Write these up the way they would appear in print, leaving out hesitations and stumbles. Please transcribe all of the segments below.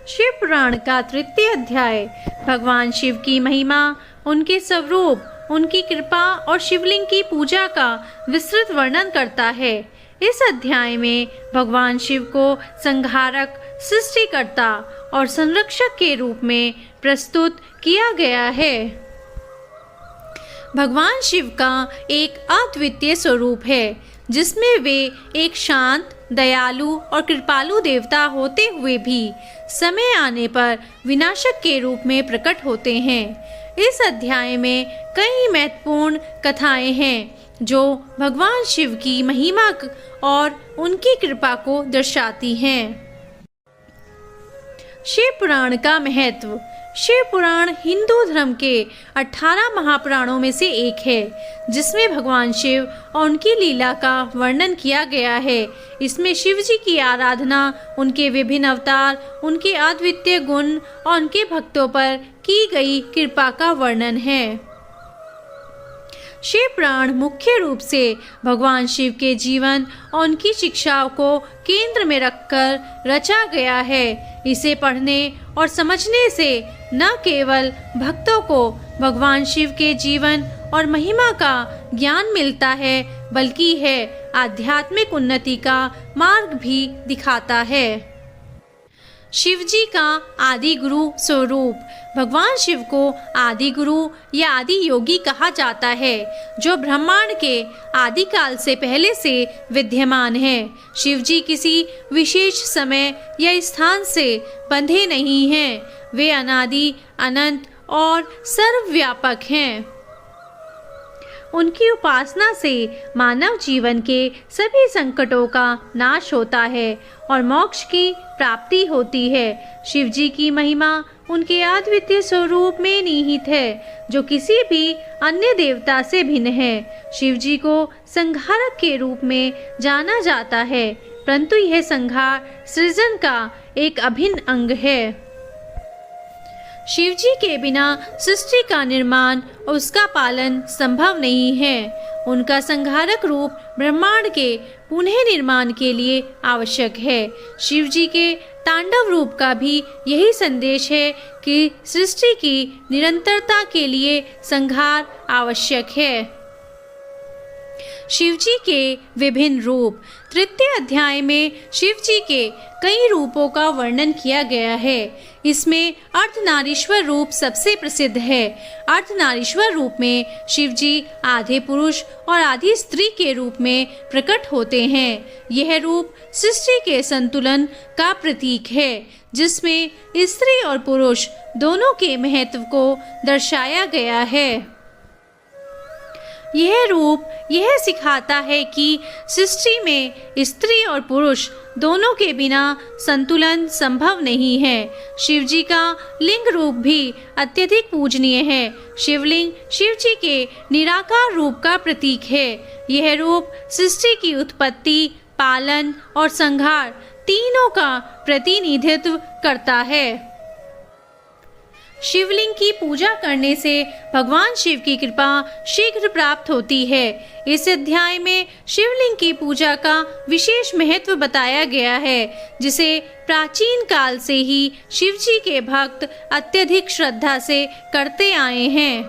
शिव पुराण का तृतीय अध्याय भगवान शिव की महिमा, उनके स्वरूप, उनकी कृपा और शिवलिंग की पूजा का विस्तृत वर्णन करता है। इस अध्याय में भगवान शिव को संहारक, सृष्टिकर्ता और संरक्षक के रूप में प्रस्तुत किया गया है। भगवान शिव का एक अद्वितीय स्वरूप है जिसमें वे एक शांत, दयालु और कृपालु देवता होते हुए भी समय आने पर विनाशक के रूप में प्रकट होते हैं। इस अध्याय में कई महत्वपूर्ण कथाएं हैं जो भगवान शिव की महिमा और उनकी कृपा को दर्शाती हैं। शिव पुराण का महत्व। शिव पुराण हिंदू धर्म के 18 महापुराणों में से एक है जिसमें भगवान शिव और उनकी लीला का वर्णन किया गया है। इसमें शिव जी की आराधना, उनके विभिन्न अवतार, उनके अद्वितीय गुण और उनके भक्तों पर की गई कृपा का वर्णन है। शिव पुराण मुख्य रूप से भगवान शिव के जीवन और उनकी शिक्षाओं को केंद्र में रखकर रचा गया है। इसे पढ़ने और समझने से न केवल भक्तों को भगवान शिव के जीवन और महिमा का ज्ञान मिलता है, बल्कि यह आध्यात्मिक उन्नति का मार्ग भी दिखाता है। शिव जी का आदि गुरु स्वरूप। भगवान शिव को आदि गुरु या आदि योगी कहा जाता है जो ब्रह्मांड के आदि काल से पहले से विद्यमान है। शिव जी किसी विशेष समय या स्थान से बंधे नहीं हैं। वे अनादि, अनंत और सर्वव्यापक हैं। उनकी उपासना से मानव जीवन के सभी संकटों का नाश होता है और मोक्ष की प्राप्ति होती है। शिव जी की महिमा उनके अद्वितीय स्वरूप में निहित है जो किसी भी अन्य देवता से भिन्न है। शिव जी को संहारक के रूप में जाना जाता है, परंतु यह संहार सृजन का एक अभिन्न अंग है। शिव जी के बिना सृष्टि का निर्माण और उसका पालन संभव नहीं है। उनका संहारक रूप ब्रह्मांड के पुनः निर्माण के लिए आवश्यक है। शिव जी के तांडव रूप का भी यही संदेश है कि सृष्टि की निरंतरता के लिए संहार आवश्यक है। शिव जी के विभिन्न रूप। तृतीय अध्याय में शिव जी के कई रूपों का वर्णन किया गया है। इसमें अर्धनारीश्वर रूप सबसे प्रसिद्ध है। अर्धनारीश्वर रूप में शिव जी आधे पुरुष और आधी स्त्री के रूप में प्रकट होते हैं। यह रूप सृष्टि के संतुलन का प्रतीक है जिसमें स्त्री और पुरुष दोनों के महत्व को दर्शाया गया है। यह रूप यह सिखाता है कि सृष्टि में स्त्री और पुरुष दोनों के बिना संतुलन संभव नहीं है। शिव जी का लिंग रूप भी अत्यधिक पूजनीय है। शिवलिंग शिव जी के निराकार रूप का प्रतीक है। यह रूप सृष्टि की उत्पत्ति, पालन और संहार तीनों का प्रतिनिधित्व करता है। शिवलिंग की पूजा करने से भगवान शिव की कृपा शीघ्र प्राप्त होती है। इस अध्याय में शिवलिंग की पूजा का विशेष महत्व बताया गया है जिसे प्राचीन काल से ही शिव जी के भक्त अत्यधिक श्रद्धा से करते आए हैं।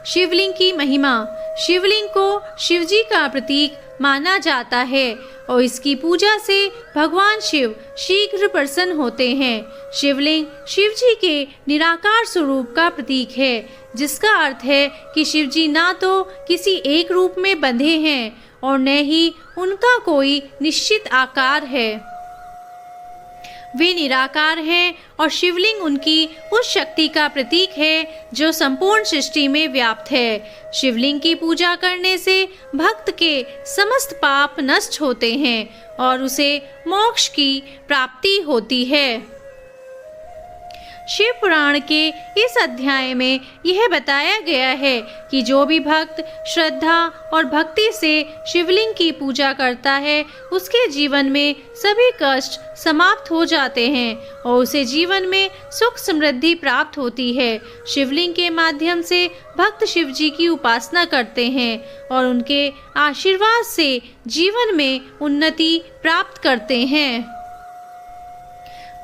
शिवलिंग की महिमा। शिवलिंग को शिव जी का प्रतीक माना जाता है और इसकी पूजा से भगवान शिव शीघ्र प्रसन्न होते हैं। शिवलिंग शिव जी के निराकार स्वरूप का प्रतीक है जिसका अर्थ है कि शिव जी ना तो किसी एक रूप में बंधे हैं और न ही उनका कोई निश्चित आकार है। वे निराकार हैं और शिवलिंग उनकी उस शक्ति का प्रतीक है जो संपूर्ण सृष्टि में व्याप्त है। शिवलिंग की पूजा करने से भक्त के समस्त पाप नष्ट होते हैं और उसे मोक्ष की प्राप्ति होती है। शिव पुराण के इस अध्याय में यह बताया गया है कि जो भी भक्त श्रद्धा और भक्ति से शिवलिंग की पूजा करता है उसके जीवन में सभी कष्ट समाप्त हो जाते हैं और उसे जीवन में सुख समृद्धि प्राप्त होती है। शिवलिंग के माध्यम से भक्त शिव जी की उपासना करते हैं और उनके आशीर्वाद से जीवन में उन्नति प्राप्त करते हैं।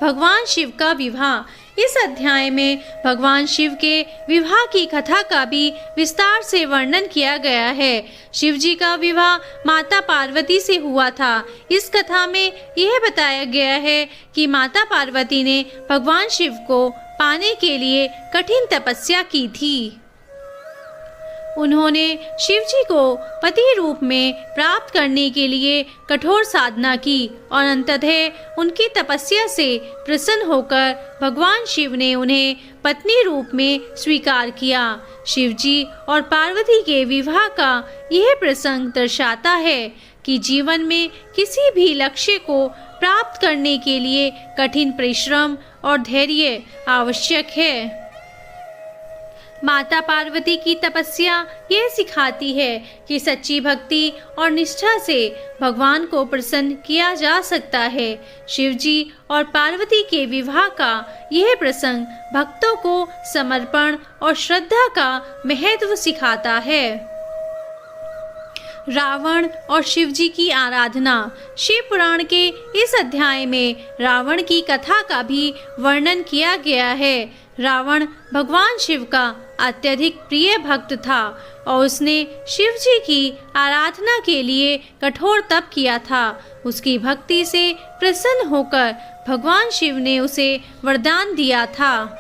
भगवान शिव का विवाह। इस अध्याय में भगवान शिव के विवाह की कथा का भी विस्तार से वर्णन किया गया है। शिव जी का विवाह माता पार्वती से हुआ था। इस कथा में यह बताया गया है कि माता पार्वती ने भगवान शिव को पाने के लिए कठिन तपस्या की थी। उन्होंने शिव जी को पति रूप में प्राप्त करने के लिए कठोर साधना की और अंततः उनकी तपस्या से प्रसन्न होकर भगवान शिव ने उन्हें पत्नी रूप में स्वीकार किया। शिव जी और पार्वती के विवाह का यह प्रसंग दर्शाता है कि जीवन में किसी भी लक्ष्य को प्राप्त करने के लिए कठिन परिश्रम और धैर्य आवश्यक है। माता पार्वती की तपस्या यह सिखाती है कि सच्ची भक्ति और निष्ठा से भगवान को प्रसन्न किया जा सकता है। शिव जी और पार्वती के विवाह का यह प्रसंग भक्तों को समर्पण और श्रद्धा का महत्व सिखाता है। रावण और शिव जी की आराधना। शिव पुराण के इस अध्याय में रावण की कथा का भी वर्णन किया गया है। रावण भगवान शिव का अत्यधिक प्रिय भक्त था और उसने शिव जी की आराधना के लिए कठोर तप किया था। उसकी भक्ति से प्रसन्न होकर भगवान शिव ने उसे वरदान दिया था।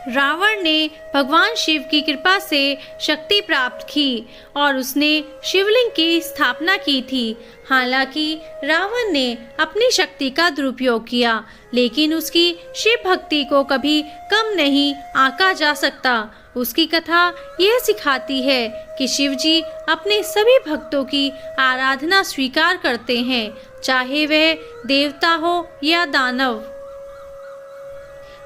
रावण ने भगवान शिव की कृपा से शक्ति प्राप्त की और उसने शिवलिंग की स्थापना की थी। हालांकि रावण ने अपनी शक्ति का दुरुपयोग किया, लेकिन उसकी शिव भक्ति को कभी कम नहीं आंका जा सकता। उसकी कथा यह सिखाती है कि शिव जी अपने सभी भक्तों की आराधना स्वीकार करते हैं, चाहे वह देवता हो या दानव।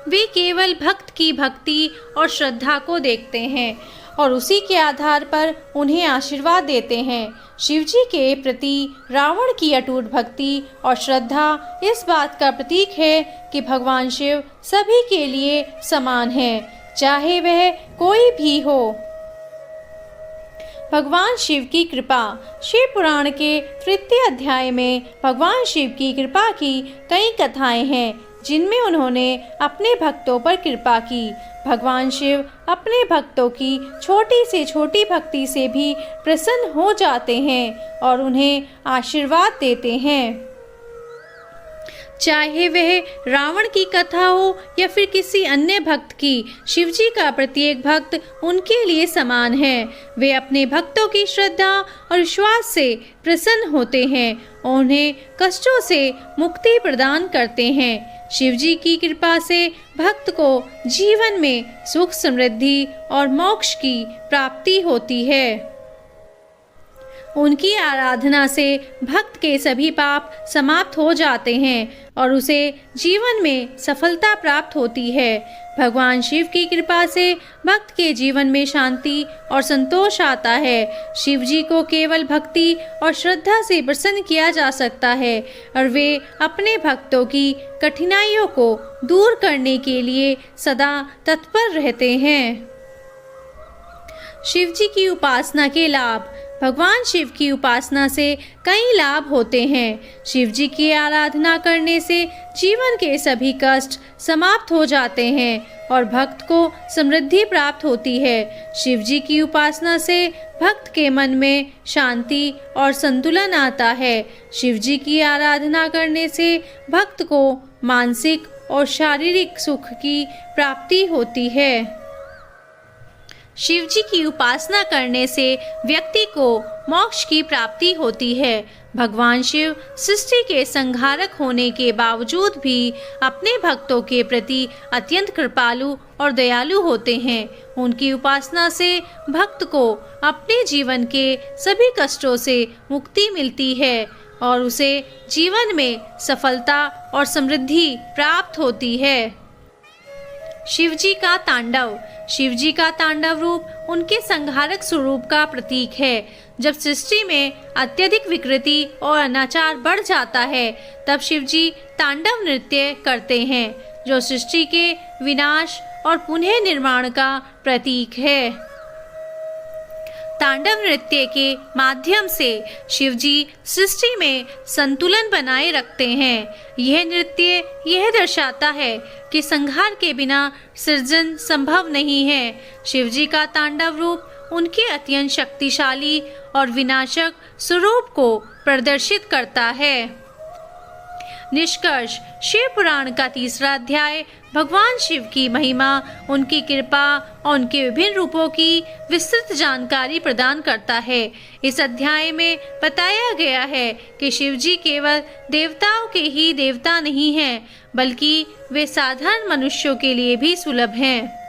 वे केवल भक्त की भक्ति और श्रद्धा को देखते हैं और उसी के आधार पर उन्हें आशीर्वाद देते हैं। शिव जी के प्रति रावण की अटूट भक्ति और श्रद्धा इस बात का प्रतीक है कि भगवान शिव सभी के लिए समान हैं, चाहे वह कोई भी हो। भगवान शिव की कृपा। शिव पुराण के तृतीय अध्याय में भगवान शिव की कृपा की कई कथाएं हैं जिनमें उन्होंने अपने भक्तों पर कृपा की। भगवान शिव अपने भक्तों की छोटी से छोटी भक्ति से भी प्रसन्न हो जाते हैं और उन्हें आशीर्वाद देते हैं। चाहे वह रावण की कथा हो या फिर किसी अन्य भक्त की, शिव जी का प्रत्येक भक्त उनके लिए समान है। वे अपने भक्तों की श्रद्धा और विश्वास से प्रसन्न होते हैं और उन्हें कष्टों से मुक्ति प्रदान करते हैं। शिव जी की कृपा से भक्त को जीवन में सुख, समृद्धि और मोक्ष की प्राप्ति होती है। उनकी आराधना से भक्त के सभी पाप समाप्त हो जाते हैं और उसे जीवन में सफलता प्राप्त होती है। भगवान शिव की कृपा से भक्त के जीवन में शांति और संतोष आता है। शिव जी को केवल भक्ति और श्रद्धा से प्रसन्न किया जा सकता है और वे अपने भक्तों की कठिनाइयों को दूर करने के लिए सदा तत्पर रहते हैं। शिव जी की उपासना के लाभ। भगवान शिव की उपासना से कई लाभ होते हैं। शिव जी की आराधना करने से जीवन के सभी कष्ट समाप्त हो जाते हैं और भक्त को समृद्धि प्राप्त होती है। शिव जी की उपासना से भक्त के मन में शांति और संतुलन आता है। शिव जी की आराधना करने से भक्त को मानसिक और शारीरिक सुख की प्राप्ति होती है। शिव जी की उपासना करने से व्यक्ति को मोक्ष की प्राप्ति होती है। भगवान शिव सृष्टि के संहारक होने के बावजूद भी अपने भक्तों के प्रति अत्यंत कृपालु और दयालु होते हैं। उनकी उपासना से भक्त को अपने जीवन के सभी कष्टों से मुक्ति मिलती है और उसे जीवन में सफलता और समृद्धि प्राप्त होती है। शिव जी का तांडव। शिव जी का तांडव रूप उनके संहारक स्वरूप का प्रतीक है। जब सृष्टि में अत्यधिक विकृति और अनाचार बढ़ जाता है, तब शिव जी तांडव नृत्य करते हैं, जो सृष्टि के विनाश और पुनः निर्माण का प्रतीक है। तांडव नृत्य के माध्यम से शिवजी सृष्टि में संतुलन बनाए रखते हैं। यह नृत्य यह दर्शाता है कि संहार के बिना सृजन संभव नहीं है। शिवजी का तांडव रूप उनके अत्यंत शक्तिशाली और विनाशक स्वरूप को प्रदर्शित करता है। निष्कर्ष, शिव पुराण का 3रा अध्याय भगवान शिव की महिमा, उनकी कृपा और उनके विभिन्न रूपों की विस्तृत जानकारी प्रदान करता है। इस अध्याय में बताया गया है कि शिव जी केवल देवताओं के ही देवता नहीं हैं, बल्कि वे साधारण मनुष्यों के लिए भी सुलभ हैं।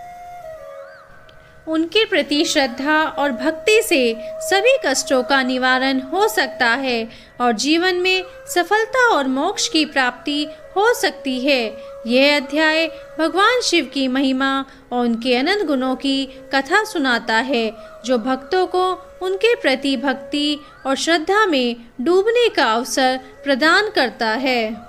उनके प्रति श्रद्धा और भक्ति से सभी कष्टों का निवारण हो सकता है और जीवन में सफलता और मोक्ष की प्राप्ति हो सकती है। यह अध्याय भगवान शिव की महिमा और उनके अनंत गुणों की कथा सुनाता है, जो भक्तों को उनके प्रति भक्ति और श्रद्धा में डूबने का अवसर प्रदान करता है।